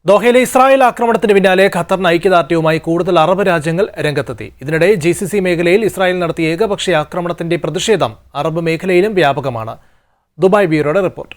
ദോഹയിലെ Israel ആക്രമണത്തിന് പിന്നാലെ ഖത്തറിന് ഐക്യദാർഢ്യവുമായി കൂടുതൽ അറബ് രാജ്യങ്ങൾ രംഗത്തെത്തി. ഇതിനിടെ GCC മേഖലയിൽ ഇസ്രായേൽ നടത്തിയ ഏകപക്ഷീയ ആക്രമണത്തിന്റെ പ്രതിഷേധം അറബ് മേഖലയിലും വ്യാപകമാണ്. Dubai ബ്യൂറോയുടെ report.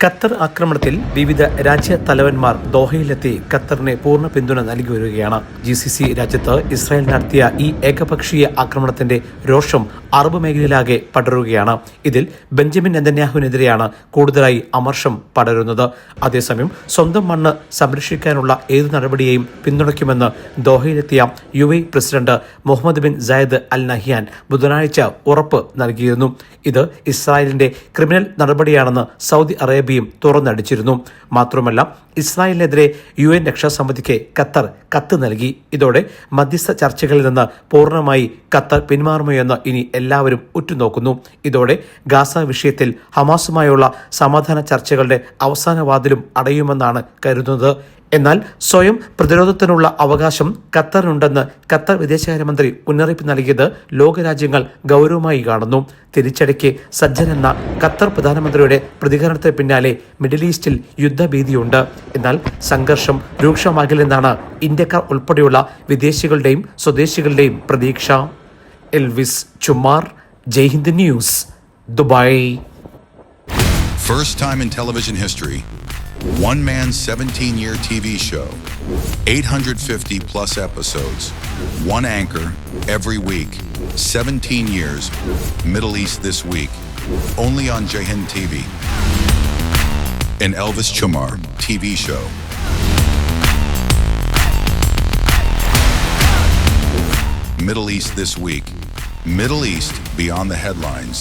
ഖത്തർ ആക്രമണത്തിൽ വിവിധ രാജ്യ തലവന്മാർ ദോഹയിലെത്തി ഖത്തറിന് പൂർണ്ണ പിന്തുണ നൽകി വരികയാണ്. GCC രാജ്യത്ത് ഇസ്രായേൽ നടത്തിയ ഈ ഏകപക്ഷീയ ആക്രമണത്തിന്റെ രോഷം അറബ് മേഖലയിലാകെ പടരുകയാണ്. ഇതിൽ ബെഞ്ചമിൻ നെതന്യാഹുവിനെതിരെയാണ് കൂടുതലായി അമർഷം പടരുന്നത്. അതേസമയം സ്വന്തം മണ്ണ് സംരക്ഷിക്കാനുള്ള ഏതു നടപടിയെയും പിന്തുണയ്ക്കുമെന്ന് ദോഹയിലെത്തിയ UAE president Mohammed bin Zayed Al Nahyan ബുധനാഴ്ച ഉറപ്പ് നൽകിയിരുന്നു. ഇത് ഇസ്രായേലിന്റെ ക്രിമിനൽ നടപടിയാണെന്ന് സൗദി അറേബ്യയും തുറന്നടിച്ചിരുന്നു. മാത്രമല്ല, ഇസ്രായേലിനെതിരെ UN രക്ഷാസമിതിക്ക് ഖത്തർ കത്ത് നൽകി. ഇതോടെ മധ്യസ്ഥ ചർച്ചകളിൽ നിന്ന് പൂർണ്ണമായി ഖത്തർ പിന്മാറുമോ എന്ന് ഇനി എല്ലാവരും ഉറ്റുനോക്കുന്നു. ഇതോടെ ഗാസ വിഷയത്തിൽ ഹമാസുമായുള്ള സമാധാന ചർച്ചകളുടെ അവസാന വാതിലും അടയുമെന്നാണ് കരുതുന്നത്. എന്നാൽ സ്വയം പ്രതിരോധത്തിനുള്ള അവകാശം ഖത്തറിനുണ്ടെന്ന് ഖത്തർ വിദേശകാര്യമന്ത്രി മുന്നറിയിപ്പ് നൽകിയത് ലോകരാജ്യങ്ങൾ ഗൗരവമായി കാണുന്നു. തിരിച്ചടിക്ക് സജ്ജനെന്ന ഖത്തർ പ്രധാനമന്ത്രിയുടെ പ്രതികരണത്തിന് പിന്നാലെ മിഡിൽ ഈസ്റ്റിൽ യുദ്ധഭീതിയുണ്ട്. എന്നാൽ സംഘർഷം രൂക്ഷമാകില്ലെന്നാണ് ഇന്ത്യക്കാർ ഉൾപ്പെടെയുള്ള വിദേശികളുടെയും സ്വദേശികളുടെയും പ്രതീക്ഷ. Elvis Chummar, Jaihind news, Dubai. First time in television history, one man's 17-year TV show, 850 plus episodes, one anchor every week, 17 years, Middle East This Week, only on Jayhind TV. An Elvis Chumar TV show. Middle East This Week. Middle East beyond the headlines.